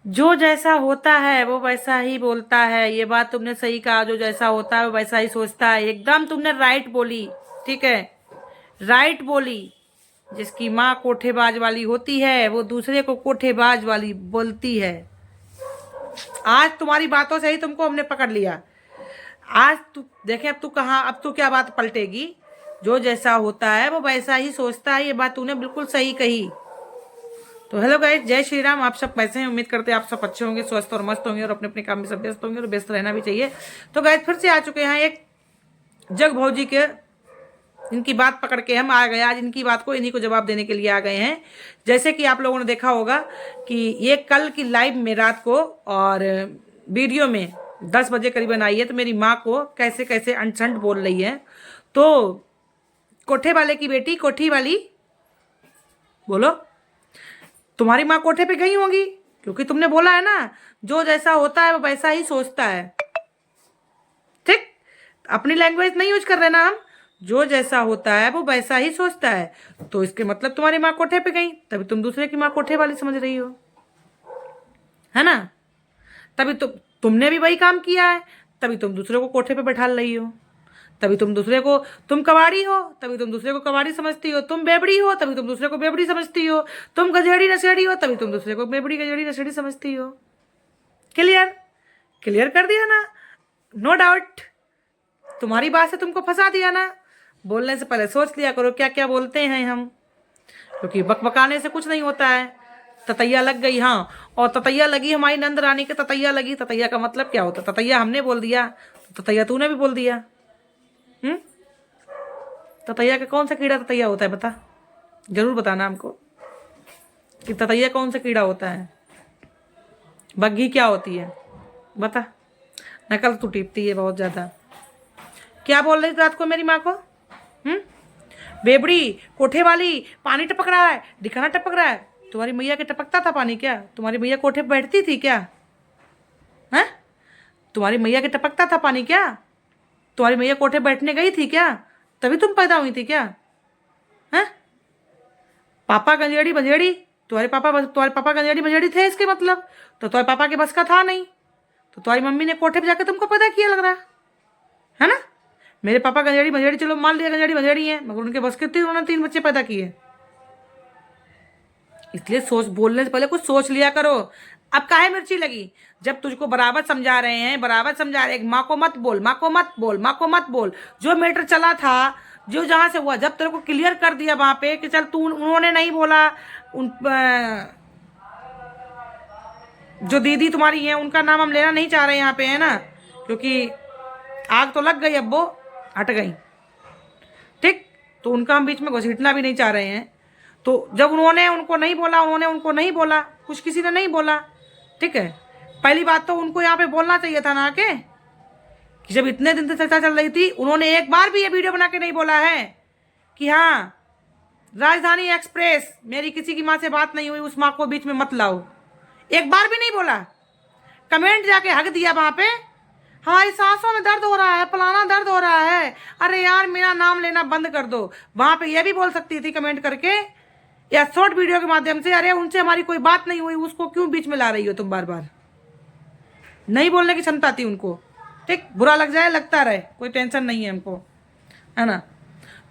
जो जैसा होता है वो वैसा ही बोलता है। ये बात तुमने सही कहा, जो जैसा होता है वो वैसा ही सोचता है। एकदम तुमने राइट बोली। ठीक है, राइट बोली। जिसकी माँ कोठेबाज वाली होती है वो दूसरे को कोठेबाज वाली बोलती है। आज तुम्हारी बातों से ही तुमको हमने पकड़ लिया। आज तू देखे, अब तू कहाँ, अब तू क्या बात पलटेगी। जो जैसा होता है वो वैसा ही सोचता है, ये बात तूने बिल्कुल सही कही। तो हेलो गाइस, जय श्री राम। आप सब कैसे हैं? उम्मीद करते हैं आप सब अच्छे होंगे, स्वस्थ और मस्त होंगे और अपने अपने काम में सब व्यस्त होंगे और व्यस्त रहना भी चाहिए। तो गाइस फिर से आ चुके हैं एक जग भौजी के, इनकी बात पकड़ के हम आ गए। आज इनकी बात को, इन्हीं को जवाब देने के लिए आ गए हैं। जैसे कि आप लोगों ने देखा होगा कि ये कल की लाइव में रात को और वीडियो में 10 बजे करीबन आई है, तो मेरी माँ को कैसे कैसे अनसंट बोल रही है। तो कोठे वाले की बेटी, कोठी वाली, बोलो तुम्हारी माँ कोठे पे गई होगी, क्योंकि तुमने बोला है ना जो जैसा होता है वो वैसा ही सोचता है। ठीक, अपनी लैंग्वेज नहीं यूज कर रहे ना हम। जो जैसा होता है वो वैसा ही सोचता है, तो इसके मतलब तुम्हारी माँ कोठे पे गई, तभी तुम दूसरे की माँ कोठे वाली समझ रही हो, है ना। तभी तुमने भी वही काम किया है, तभी तुम दूसरे को कोठे पे बैठा रही हो। तभी तुम दूसरे को, तुम कबाड़ी हो तभी तुम दूसरे को कबाड़ी समझती हो। तुम बेबड़ी हो तभी तुम दूसरे को बेबड़ी समझती हो। तुम गजेड़ी नशेड़ी हो तभी तुम दूसरे को बेबड़ी गजेड़ी नशेड़ी समझती हो। क्लियर? क्लियर कर दिया ना? No doubt. तुम्हारी बात से तुमको फंसा दिया ना। बोलने से पहले सोच लिया करो क्या क्या बोलते हैं हम, क्योंकि बकबकाने से कुछ नहीं होता है। ततैया लग गई, हाँ, और ततैया लगी हमारी नंद रानी के, ततैया लगी। ततैया का मतलब क्या होता है? ततैया हमने बोल दिया तो ततैया तूने भी बोल दिया। हम्म, ततैया का कौन सा कीड़ा ततैया होता है बता, जरूर बताना हमको कि ततैया कौन सा कीड़ा होता है। बग्घी क्या होती है बता। नकल तू टीपती है बहुत ज्यादा। क्या बोल रही थी रात को मेरी माँ को? बेबड़ी, कोठे वाली, पानी टपक रहा है, दिखाना टपक रहा है। तुम्हारी मैया के टपकता था पानी क्या? तुम्हारी मैया कोठे पे बैठती थी क्या? हैं? तुम्हारी मैया के टपकता था पानी क्या? तुम्हारी मैया कोठे बैठने गई थी क्या? तभी तुम पैदा हुई थी क्या? हैं? पापा गंजेड़ी बंजेड़ी, तुम्हारे पापा गंजेड़ी बंजेड़ी थे इसके मतलब, तो तुम्हारे पापा के बस का था नहीं, तो तुम्हारी मम्मी ने कोठे पे जाकर तुमको पैदा किया लग रहा है ना। मेरे पापा गंजेड़ी बंजेड़ी, चलो मान लिया गंजेड़ी बंजेड़ी है, मगर उनके बस के थे, उन्होंने 3 बच्चे पैदा किए। इसलिए सोच, बोलने से पहले कुछ सोच लिया करो। अब काहे मिर्ची लगी? जब तुझको बराबर समझा रहे हैं, बराबर समझा रहे हैं, माँ को मत बोल, माँ को मत बोल, माँ को मत बोल। जो मैटर चला था, जो जहां से हुआ, जब तेरे को क्लियर कर दिया वहां पे कि चल तू, उन्होंने नहीं बोला, उन जो दीदी तुम्हारी है उनका नाम हम लेना नहीं चाह रहे यहाँ पे, है ना, क्योंकि आग तो लग गई, अब वो हट गई। ठीक, तो उनका हम बीच में घसीटना भी नहीं चाह रहे हैं। तो जब उन्होंने उनको नहीं बोला, उन्होंने उनको नहीं बोला, कुछ किसी ने नहीं बोला, ठीक है। पहली बात तो उनको यहाँ पे बोलना चाहिए था ना कि जब इतने दिन से चर्चा चल रही थी, उन्होंने एक बार भी ये वीडियो बना के नहीं बोला है कि हाँ राजधानी एक्सप्रेस, मेरी किसी की माँ से बात नहीं हुई, उस माँ को बीच में मत लाओ। एक बार भी नहीं बोला। कमेंट जाके हक दिया वहां पे, हमारी सांसों में दर्द हो रहा है, फलाना दर्द हो रहा है, अरे यार मेरा नाम लेना बंद कर दो। वहां पे ये भी बोल सकती थी कमेंट करके या शॉर्ट वीडियो के माध्यम से, अरे उनसे हमारी कोई बात नहीं हुई, उसको क्यों बीच में ला रही हो तुम बार बार। नहीं बोलने की क्षमता थी उनको। ठीक, बुरा लग जाए लगता रहे, कोई टेंशन नहीं है हमको, है ना।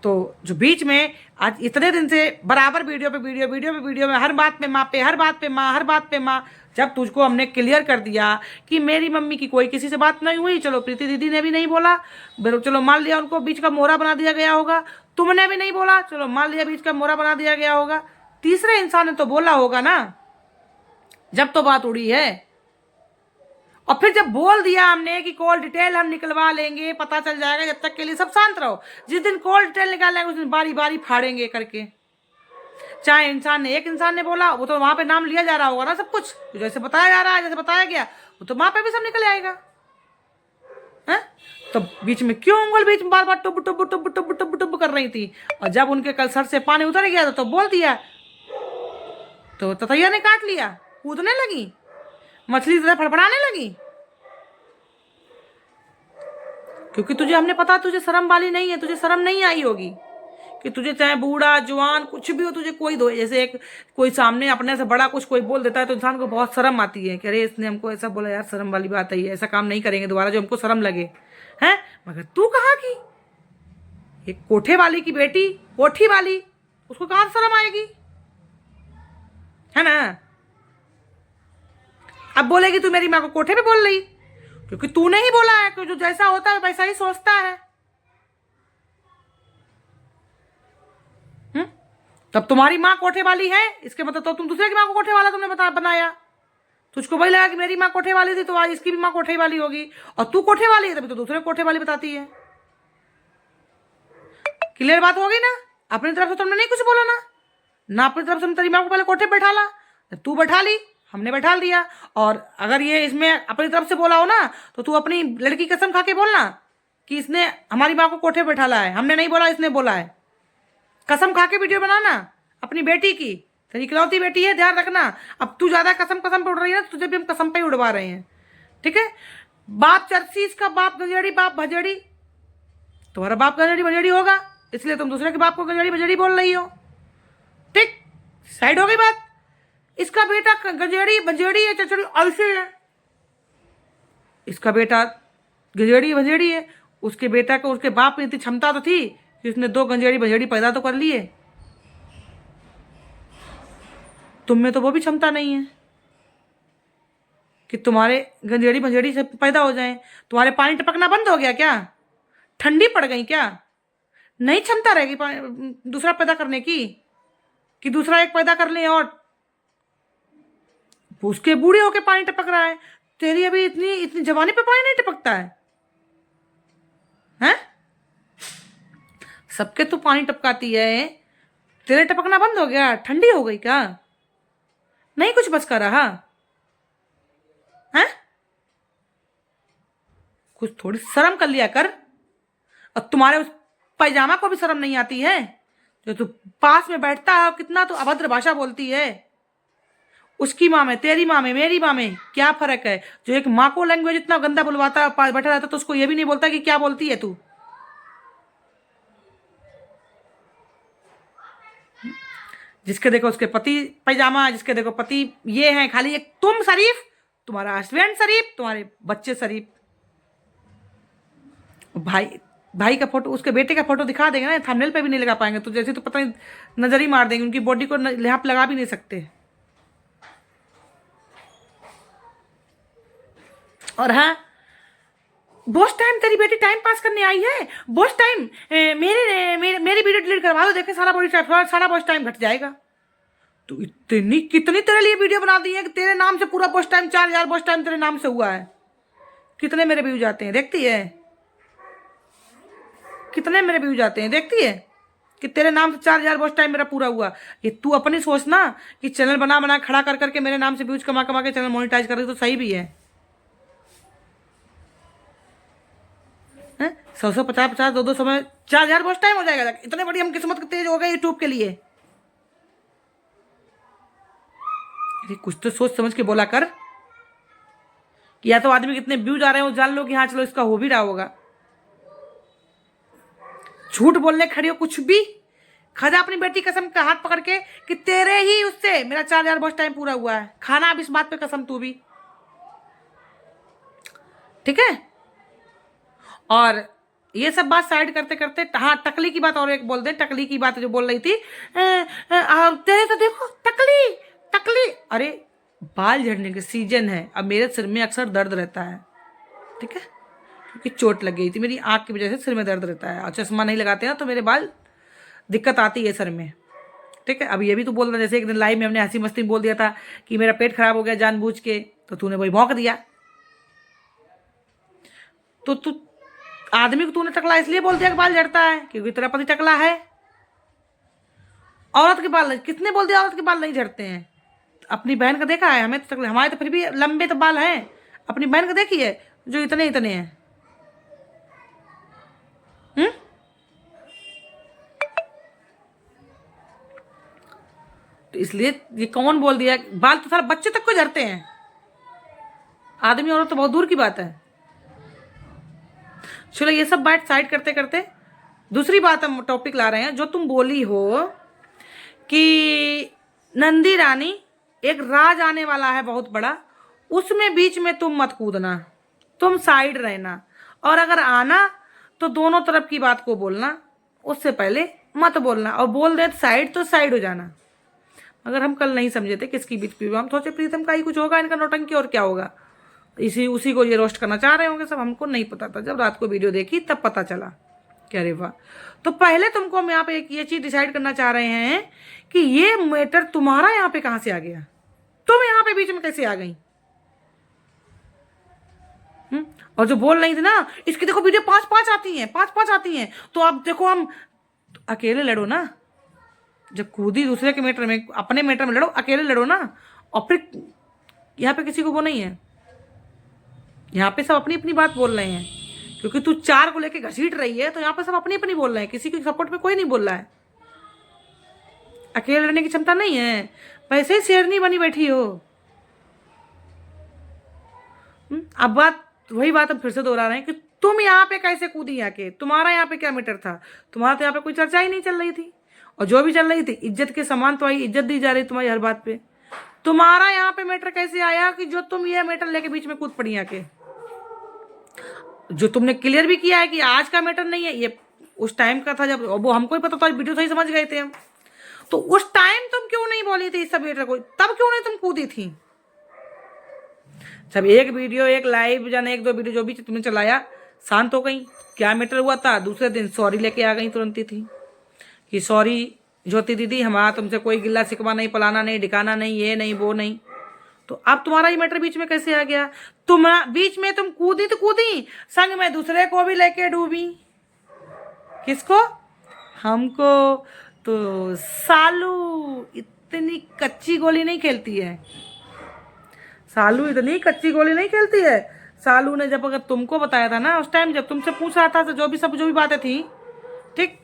तो जो बीच में आज इतने दिन से बराबर वीडियो पे वीडियो, वीडियो पे वीडियो में, हर बात पे माँ पे, हर बात पे माँ, हर बात पे माँ, जब तुझको हमने क्लियर कर दिया कि मेरी मम्मी की कोई किसी से बात नहीं हुई, चलो प्रीति दीदी ने भी नहीं बोला, चलो मान लिया उनको बीच का मोहरा बना दिया गया होगा, तुमने भी नहीं बोला, चलो मान लिया बीच का मोहरा बना दिया गया होगा, तीसरे इंसान ने तो बोला होगा ना, जब तो बात उड़ी है। और फिर जब बोल दिया हमने कि कॉल डिटेल हम निकलवा लेंगे, पता चल जाएगा, जब तक के लिए सब शांत रहो, जिस दिन कॉल डिटेल निकालेंगे उस दिन बारी बारी फाड़ेंगे करके। चाहे इंसान ने, एक इंसान ने बोला, वो तो वहां पे नाम लिया जा रहा होगा ना, सब कुछ जैसे बताया जा रहा है, जैसे बताया गया, वो तो वहां पे भी सब निकल आएगा, है। तो बीच में क्यों उंगल बीच में बार बार टुब टुब टुब टुब टुब टुब कर रही थी? और जब उनके कल सर से पानी उतर गया तो बोल दिया, तो ततैया ने काट लिया, कूदने लगी, मछली तरह फड़फड़ाने लगी, क्योंकि तुझे हमने पता, तुझे शर्म वाली नहीं है, तुझे शर्म नहीं आई होगी कि तुझे चाहे बूढ़ा जवान कुछ भी हो, तुझे कोई दो, जैसे एक कोई सामने अपने से बड़ा कुछ कोई बोल देता है तो इंसान को बहुत शर्म आती है कि अरे इसने हमको ऐसा बोला, यार शर्म वाली बात है, ये ऐसा काम नहीं करेंगे दोबारा जो हमको शर्म लगे हैं। मगर तू कहाँ की, एक कोठे वाली की बेटी, कोठी वाली, उसको कहाँ शर्म आएगी, है ना। अब बोलेगी तू मेरी माँ को कोठे पे बोल रही, क्योंकि तूने ही बोला है कि जो जैसा होता है वैसा ही सोचता है। तब तुम्हारी माँ कोठे वाली है, इसके मतलब तो तुम दूसरे की माँ को कोठे वाला तुमने बनाया। तुझको वही लगा कि मेरी माँ कोठे वाली थी तो आज इसकी भी माँ कोठे वाली होगी, और तू कोठे वाली है तभी तो दूसरे कोठे वाली बताती है। क्लियर बात होगी ना। अपनी तरफ से तुमने नहीं कुछ बोला ना अपनी तरफ से तेरी माँ को पहले कोठे पे बैठा ला, तू बैठा ली, हमने बैठा दिया। और अगर ये इसमें अपनी तरफ से बोला हो ना तो तू अपनी लड़की कसम खा के बोलना कि इसने हमारी माँ को कोठे पे बैठा ला है, हमने नहीं बोला, इसने बोला है। कसम खा के वीडियो बनाना अपनी बेटी की, तेरी इकलौती बेटी है, ध्यान रखना। अब तू ज्यादा कसम कसम पे उड़ रही है तो तुझे भी हम कसम पे ही उड़वा रहे हैं, ठीक है। बाप चर्ची, इसका बाप गंजेड़ी, बाप भजेड़ी, तुम्हारा बाप गंजेड़ी भजेड़ी होगा, इसलिए तुम दूसरे के बाप को गंजेड़ी भजेड़ी बोल रही हो, ठीक। साइड हो गई बात। इसका बेटा गंजेड़ी भजेड़ी है, चचड़ी ऐसे है, इसका बेटा गंजेड़ी भजेड़ी है, उसके बेटा को उसके बाप में इतनी क्षमता तो थी कि उसने 2 गंजेड़ी भजेड़ी पैदा तो कर लिए, तुम में तो वो भी क्षमता नहीं है कि तुम्हारे गंजेड़ी भंजेड़ी से पैदा हो जाए। तुम्हारे पानी टपकना बंद हो गया क्या, ठंडी पड़ गई क्या, नहीं क्षमता रहेगी दूसरा पैदा करने की, कि दूसरा एक पैदा कर ले और उसके बूढ़े होके पानी टपक रहा है। तेरी अभी इतनी इतनी जवानी पे पानी नहीं टपकता है, हैं? सबके तू पानी टपकाती है, तेरे टपकना बंद हो गया, ठंडी हो गई क्या, नहीं कुछ बच कर रहा है। कुछ थोड़ी शर्म कर लिया कर। और तुम्हारे उस पैजामा को भी शर्म नहीं आती है जो तू पास में बैठता है, कितना तो अभद्र भाषा बोलती है। उसकी माँ में, तेरी माँ में, मेरी माँ में क्या फर्क है। जो एक माँ को लैंग्वेज इतना गंदा बुलवाता है, पास बैठा रहता तो उसको ये भी नहीं बोलता कि क्या बोलती है तू। जिसके देखो उसके पति पैजामा, जिसके देखो पति ये हैं, खाली एक तुम शरीफ, तुम्हारा हस्बैंड शरीफ, तुम्हारे बच्चे शरीफ। भाई का फोटो, उसके बेटे का फोटो दिखा देंगे ना, थंबनेल पे भी नहीं लगा पाएंगे तो जैसे तो पता नहीं नजर ही मार देंगे, उनकी बॉडी को लिहाफ लगा भी नहीं सकते। और हाँ, बोस टाइम तेरी बेटी टाइम पास करने आई है, बोस टाइम मेरी वीडियो डिलीट करवा दो, देखे सारा बॉडी टाइम, सारा बोस टाइम घट जाएगा। तो इतनी कितनी तेरे लिए वीडियो बना दी है कि तेरे नाम से पूरा बोस टाइम 4000 बोस टाइम तेरे नाम से हुआ है। कितने मेरे व्यूज आते हैं देखती है, कितने मेरे व्यूज आते हैं देखती है कि तेरे नाम से 4000 वॉच टाइम मेरा पूरा हुआ। ये तू अपनी सोचना कि चैनल बना बना खड़ा कर करके मेरे नाम से व्यूज कमा कमा के चैनल मोनेटाइज कर रही तो सही भी है। 100 50 50 200 में 4000 वॉच टाइम हो जाएगा। इतने बड़ी हम किस्मत तेज हो गए यूट्यूब के लिए। कुछ तो सोच समझ के बोला कर कि या तो आदमी कितने व्यूज आ रहे हो जान लो कि हाँ चलो इसका हो भी रहा होगा। झूठ बोलने खड़ी हो कुछ भी, खजा अपनी बेटी कसम का हाथ पकड़ के कि तेरे ही उससे मेरा 4000 वॉच टाइम पूरा हुआ है। खाना अब इस बात पे कसम तू भी, ठीक है। और ये सब बात साइड करते करते हाँ टकली की बात और एक बोल दे। टकली की बात जो बोल रही थी तेरे तो देखो टकली टकली। अरे बाल झड़ने के सीजन है, अब मेरे सिर में अक्सर दर्द रहता है, ठीक है, क्योंकि चोट लग गई थी मेरी आँख की वजह से सिर में दर्द रहता है। और चश्मा नहीं लगाते ना तो मेरे बाल दिक्कत आती है सर में, ठीक है। अब ये भी तो बोल रहा, जैसे एक दिन लाइव में हमने हंसी मस्ती में बोल दिया था कि मेरा पेट खराब हो गया जानबूझ के, तो तूने वही भौंक दिया। तो तू आदमी को तूने टकला इसलिए बोल दिया कि बाल झड़ता है क्योंकि तेरा पति टकला है। औरत के बाल कितने बोल दिया औरत के बाल नहीं झड़ते हैं। अपनी बहन का देखा है, हमें तो टकले, हमारे तो फिर भी लंबे तो बाल हैं। अपनी बहन का देखी है जो इतने इतने हैं। तो इसलिए ये कौन बोल दिया बाल तो सारा बच्चे तक को झड़ते हैं, आदमी औरत तो बहुत दूर की बात है। चलो ये सब बात साइड करते करते दूसरी बात हम टॉपिक ला रहे हैं, जो तुम बोली हो कि नंदी रानी एक राज आने वाला है बहुत बड़ा, उसमें बीच में तुम मत कूदना, तुम साइड रहना, और अगर आना तो दोनों तरफ की बात को बोलना, उससे पहले मत बोलना, और बोल दे साइड तो साइड हो जाना। अगर हम कल नहीं समझे थे किसकी बीच पी, हम सोचे प्रीतम का ही कुछ होगा, इनका नौटंकी और क्या होगा, उसी को ये रोस्ट करना चाह रहे होंगे सब। हमको नहीं पता था, जब रात को वीडियो देखी तब पता चला। क्या रे वाह। तो पहले तुमको हम यहाँ पे एक ये चीज डिसाइड करना चाह रहे हैं कि ये मैटर तुम्हारा यहाँ पे कहाँ से आ गया, तुम यहाँ पे बीच में कैसे आ गई। और जो बोल रही थी ना, इसकी देखो वीडियो 5-5 आती हैं, 5-5 आती हैं, तो अब देखो हम अकेले लड़ो ना, जब कूदी दूसरे के मैटर में, अपने मैटर में लड़ो, अकेले लड़ो ना। और फिर यहाँ पे किसी को वो नहीं है, यहाँ पे सब अपनी अपनी बात बोल रहे हैं, क्योंकि तू 4 को लेके घसीट रही है, तो यहाँ पे सब अपनी अपनी बोल रहे हैं, किसी के सपोर्ट में कोई नहीं बोल रहा है। अकेले लड़ने की क्षमता नहीं है, वैसे ही शेरनी बनी बैठी हो। अब बात वही बात हम फिर से दोहरा रहे हैं कि तुम यहाँ पे कैसे कूदी आके, तुम्हारा यहाँ पे क्या मैटर था, तुम्हारा तो यहाँ पे कोई चर्चा ही नहीं चल रही थी, और जो भी चल रही थी इज्जत के समान तो आई, इज्जत दी जा रही तुम्हारी हर बात पे। तुम्हारा यहाँ पे मैटर कैसे आया कि जो तुम ये मैटर लेके बीच में कूद पड़ी आके, जो तुमने क्लियर भी किया है कि आज का मैटर नहीं है, ये उस टाइम का था जब वो हमको ही पता था, वीडियो सही समझ गए थे हम। तो उस टाइम तुम क्यों नहीं बोली थी इस सब मैटर को, तब क्यों नहीं तुम कूदी थी। जब एक वीडियो, एक लाइव जाने 1-2 वीडियो जो भी तुमने चलाया, शांत हो गई, क्या मैटर हुआ था, दूसरे दिन सॉरी लेके आ गई तुरंत ही थी कि सॉरी ज्योति दीदी, हमारा तुमसे कोई गिल्ला शिकवा नहीं, पलाना नहीं, ढिकाना नहीं, ये नहीं वो नहीं। तो अब तुम्हारा ये मैटर बीच में कैसे आ गया, बीच में तुम कूदी तो कूदी, संग में दूसरे को भी लेके डूबी। किसको, हमको। तो सालू इतनी कच्ची गोली नहीं खेलती है, सालू इतनी कच्ची गोली नहीं खेलती है। सालू ने जब अगर तुमको बताया था ना उस टाइम, जब तुमसे पूछ रहा था, तो जो भी बातें थी, ठीक,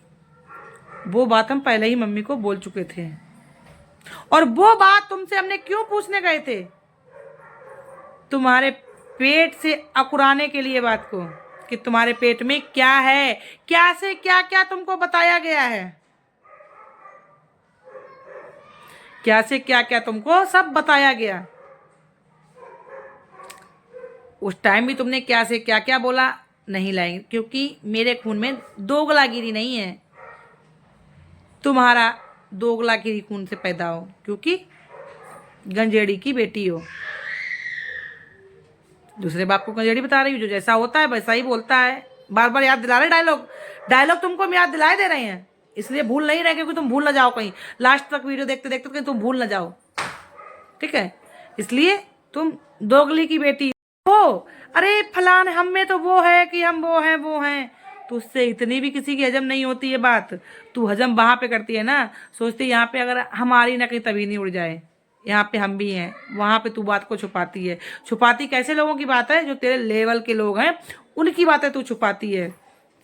वो बात हम पहले ही मम्मी को बोल चुके थे। और वो बात तुमसे हमने क्यों पूछने गए थे, तुम्हारे पेट से अकुराने के लिए बात को, कि तुम्हारे पेट में क्या है, क्या से क्या क्या तुमको बताया गया है, क्या से क्या क्या तुमको सब बताया गया। उस टाइम भी तुमने क्या से क्या क्या बोला, नहीं लाएंगे, क्योंकि मेरे खून में दोगलागिरी नहीं है, तुम्हारा दोगलागिरी खून से पैदा हो, क्योंकि गंजेड़ी की बेटी हो। दूसरे बाप को गंजेड़ी बता रही हूँ, जो जैसा होता है वैसा ही बोलता है। बार बार याद दिला रहे डायलॉग तुमको हम याद दिलाए दे रहे हैं, इसलिए भूल नहीं रहे, क्योंकि तुम भूल ना जाओ कहीं, लास्ट तक वीडियो देखते देखते कहीं तुम भूल ना जाओ, ठीक है। इसलिए तुम दोगली की बेटी हो। अरे फलान हम में तो वो है कि हम वो हैं, तो उससे इतनी भी किसी की हजम नहीं होती है बात। तू हजम वहां पे करती है ना, सोचती यहाँ पे अगर हमारी ना कहीं तभी नहीं उड़ जाए, यहाँ पे हम भी हैं, वहां पे तू बात को छुपाती है। छुपाती कैसे लोगों की बात है, जो तेरे लेवल के लोग हैं उनकी बातें तू छुपाती है।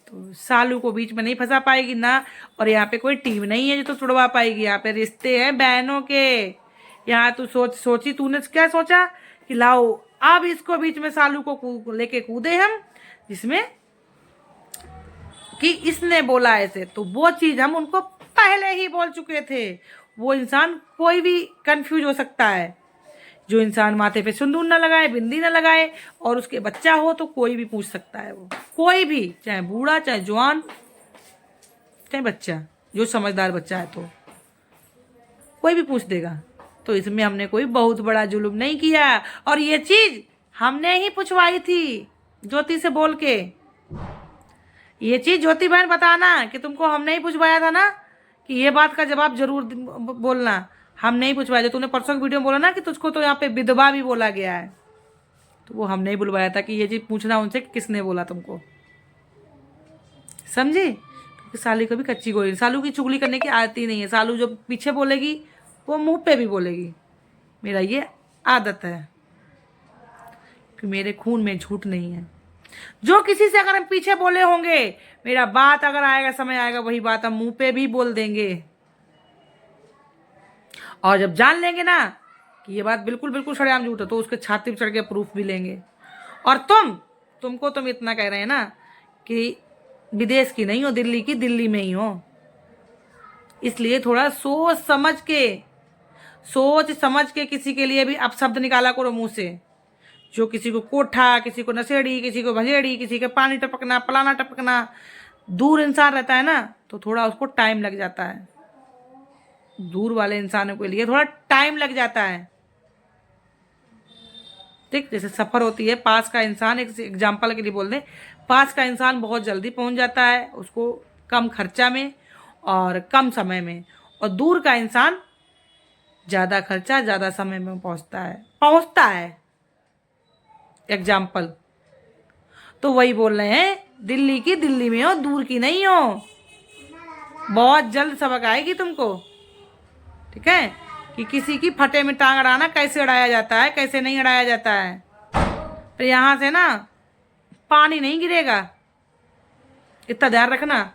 तो सालू को बीच में नहीं फंसा पाएगी ना, और यहाँ पे कोई टीम नहीं है जो तो छुड़वा पाएगी, यहाँ पे रिश्ते हैं बहनों के। यहाँ तू सोची तूने क्या सोचा कि लाओ अब इसको बीच में सालू को लेके कूदे हम, जिसमें कि इसने बोला ऐसे, तो वो चीज हम उनको पहले ही बोल चुके थे। वो इंसान कोई भी कंफ्यूज हो सकता है, जो इंसान माथे पे सिंदूर ना लगाए, बिंदी ना लगाए, और उसके बच्चा हो तो कोई भी पूछ सकता है, वो कोई भी, चाहे बूढ़ा चाहे जवान चाहे बच्चा, जो समझदार बच्चा है तो कोई भी पूछ देगा। तो इसमें हमने कोई बहुत बड़ा जुल्म नहीं किया, और ये चीज हमने ही पूछवाई थी ज्योति से बोल के। ये चीज ज्योति बहन बताना कि तुमको हमने ही पूछवाया था ना, कि ये बात का जवाब जरूर बोलना, हम नहीं पूछवाया। जो तूने परसों की वीडियो में बोला ना कि तुझको तो यहाँ पे विधवा भी बोला गया है, तो वो हमने ही बुलवाया था कि ये चीज पूछना उनसे कि किसने बोला तुमको, समझे। क्योंकि साली को भी कच्ची गोली, सालू की चुगली करने की आदत ही नहीं है। सालू जो पीछे बोलेगी वो मुंह पे भी बोलेगी, मेरा ये आदत है कि मेरे खून में झूठ नहीं है। जो किसी से अगर हम पीछे बोले होंगे, मेरा बात अगर आएगा, समय आएगा, वही बात हम मुंह पे भी बोल देंगे। और जब जान लेंगे ना कि ये बात बिल्कुल बिल्कुल सरेआम झूठ है, तो उसके छाती पर चढ़ के प्रूफ भी लेंगे। और तुमको इतना कह रहे हैं ना कि विदेश की नहीं हो, दिल्ली की दिल्ली में ही हो। इसलिए थोड़ा सोच समझ के किसी के लिए भी अपशब्द निकाला करो मुंह से। जो किसी को कोठा, किसी को नशेड़ी, किसी को भंजेड़ी, किसी के पानी टपकना, पलाना टपकना, दूर इंसान रहता है ना तो थोड़ा उसको टाइम लग जाता है। दूर वाले इंसानों के लिए थोड़ा टाइम लग जाता है। ठीक, जैसे सफर होती है, पास का इंसान, एक एग्जाम्पल के लिए बोल दें, पास का इंसान बहुत जल्दी पहुंच जाता है, उसको कम खर्चा में और कम समय में, और दूर का इंसान ज्यादा खर्चा ज्यादा समय में पहुंचता है। एग्जाम्पल तो वही बोल रहे हैं, दिल्ली की दिल्ली में हो, दूर की नहीं हो। बहुत जल्द सबक आएगी तुमको, ठीक है, कि किसी की फटे में टांग अड़ाना कैसे अड़ाया जाता है, कैसे नहीं अड़ाया जाता है। तो यहां से ना पानी नहीं गिरेगा, इतना ध्यान रखना।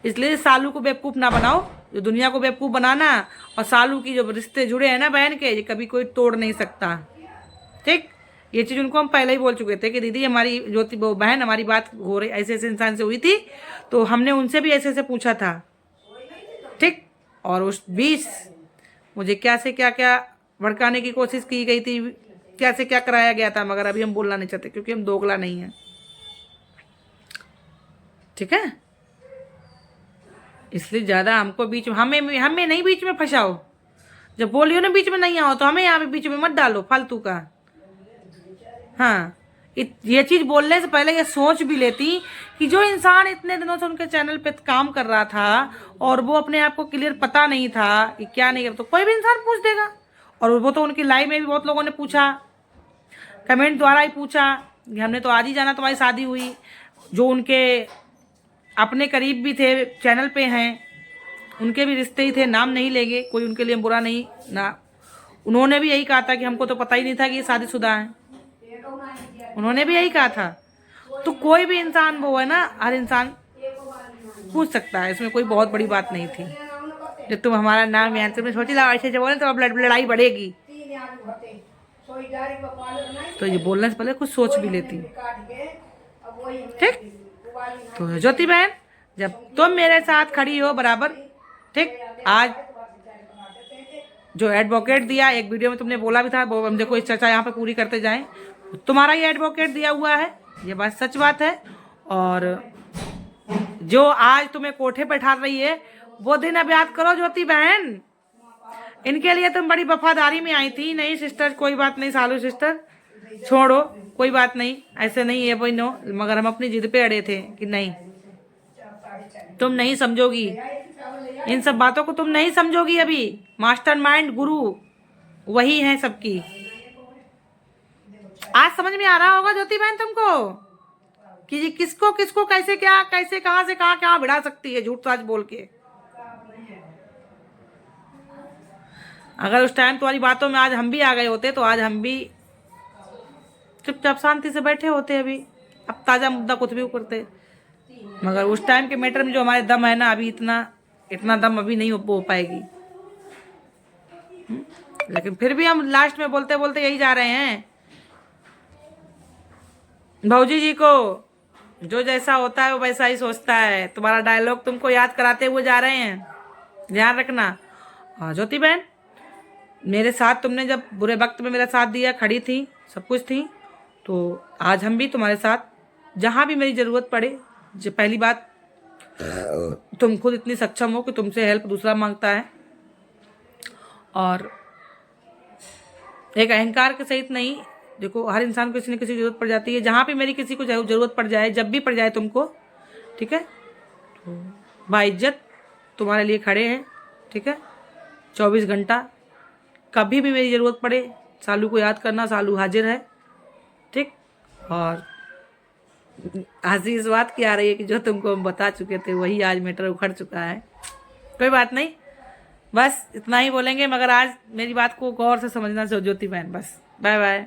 इसलिए सालू को बेवकूफ ना बनाओ, जो दुनिया को बेवकूफ बनाना, और सालू की जो रिश्ते जुड़े हैं ना बहन के, ये कभी कोई तोड़ नहीं सकता। ठीक, ये चीज उनको हम पहले ही बोल चुके थे कि दीदी हमारी ज्योति वो बहन, हमारी बात हो रही ऐसे ऐसे इंसान से हुई थी, तो हमने उनसे भी ऐसे ऐसे पूछा था। ठीक, और उस बीच मुझे क्या से क्या क्या भड़काने की कोशिश की गई थी, क्या से क्या कराया गया था, मगर अभी हम बोलना नहीं चाहते क्योंकि हम दोगला नहीं है। ठीक है, इसलिए ज्यादा हमको बीच में हमें नहीं बीच में फंसाओ। जब बोलियो ना बीच में नहीं आओ, तो हमें यहाँ पे बीच में मत डालो फालतू का। हाँ, ये चीज बोलने से पहले ये सोच भी लेती कि जो इंसान इतने दिनों से उनके चैनल पे काम कर रहा था और वो अपने आप को क्लियर पता नहीं था कि क्या नहीं करता, तो कोई भी इंसान पूछ देगा। और वो तो उनकी लाइव में भी बहुत लोगों ने पूछा, कमेंट द्वारा ही पूछा कि हमने तो आज ही जाना तुम्हारी शादी हुई। जो उनके अपने करीब भी थे, चैनल पे हैं, उनके भी रिश्ते ही थे, नाम नहीं लेंगे, कोई उनके लिए बुरा नहीं ना। उन्होंने भी यही कहा था कि हमको तो पता ही नहीं था कि ये शादीशुदा है, उन्होंने भी यही कहा था। तो कोई भी इंसान वो है ना, हर इंसान पूछ सकता है, इसमें कोई बहुत बड़ी बात नहीं थी। जब तुम हमारा नाम यहाँ से सोची ला ऐसे बोले तो अब लड़ाई बढ़ेगी, तो ये बोलने से पहले कुछ सोच भी लेती। ठीक, तो ज्योति बहन जब तुम मेरे साथ खड़ी हो बराबर, ठीक, आज जो एडवोकेट दिया, एक वीडियो में तुमने बोला भी था, वो हम देखो इस चर्चा यहाँ पे पूरी करते जाएं, तुम्हारा ये एडवोकेट दिया हुआ है, ये बात सच बात है। और जो आज तुम्हें कोठे पे ठार रही है, वो दिन अब याद करो ज्योति बहन। इनके लिए तुम बड़ी वफादारी में आई थी। नहीं सिस्टर, कोई बात नहीं, सालू सिस्टर छोड़ो, कोई बात नहीं, ऐसे नहीं है भाई नो, मगर हम अपनी जिद पे अड़े थे कि नहीं, तुम नहीं समझोगी इन सब बातों को, तुम नहीं समझोगी। अभी मास्टरमाइंड गुरु वही है सबकी। आज समझ में आ रहा होगा ज्योति बहन तुमको कि किसको किसको कैसे क्या, कैसे कहां से कहां भिड़ा सकती है झूठ साच बोल के। अगर उस टाइम तुम्हारी बातों में आज हम भी आ गए होते, तो आज हम भी चुपचाप शांति से बैठे होते। अभी अब ताजा मुद्दा कुछ भी करते, मगर उस टाइम के मैटर में जो हमारे दम है ना, अभी इतना दम अभी नहीं हो पाएगी। लेकिन फिर भी हम लास्ट में बोलते बोलते यही जा रहे हैं, भौजी जी को जो जैसा होता है वो वैसा ही सोचता है। तुम्हारा डायलॉग तुमको याद कराते हुए जा रहे हैं, ध्यान रखना। हाँ ज्योति बहन, मेरे साथ तुमने जब बुरे वक्त में मेरा साथ दिया, खड़ी थी, सब कुछ थी, तो आज हम भी तुम्हारे साथ जहां भी मेरी जरूरत पड़े। जो पहली बात, तुम खुद इतनी सक्षम हो कि तुमसे हेल्प दूसरा मांगता है, और एक अहंकार के सहित नहीं। देखो हर इंसान को किसी न किसी जरूरत पड़ जाती है, जहां पे मेरी किसी को जरूरत पड़ जाए, जब भी पड़ जाए तुमको, ठीक है, तो बाइज्जत तुम्हारे लिए खड़े हैं। ठीक है, 24 घंटा कभी भी मेरी जरूरत पड़े, सालू को याद करना, सालू हाजिर है। ठीक, और हंसी इस बात की आ रही है कि जो तुमको हम बता चुके थे वही आज मैटर उखड़ चुका है। कोई बात नहीं, बस इतना ही बोलेंगे, मगर आज मेरी बात को गौर से समझना ज्योति बहन। बस बाय बाय।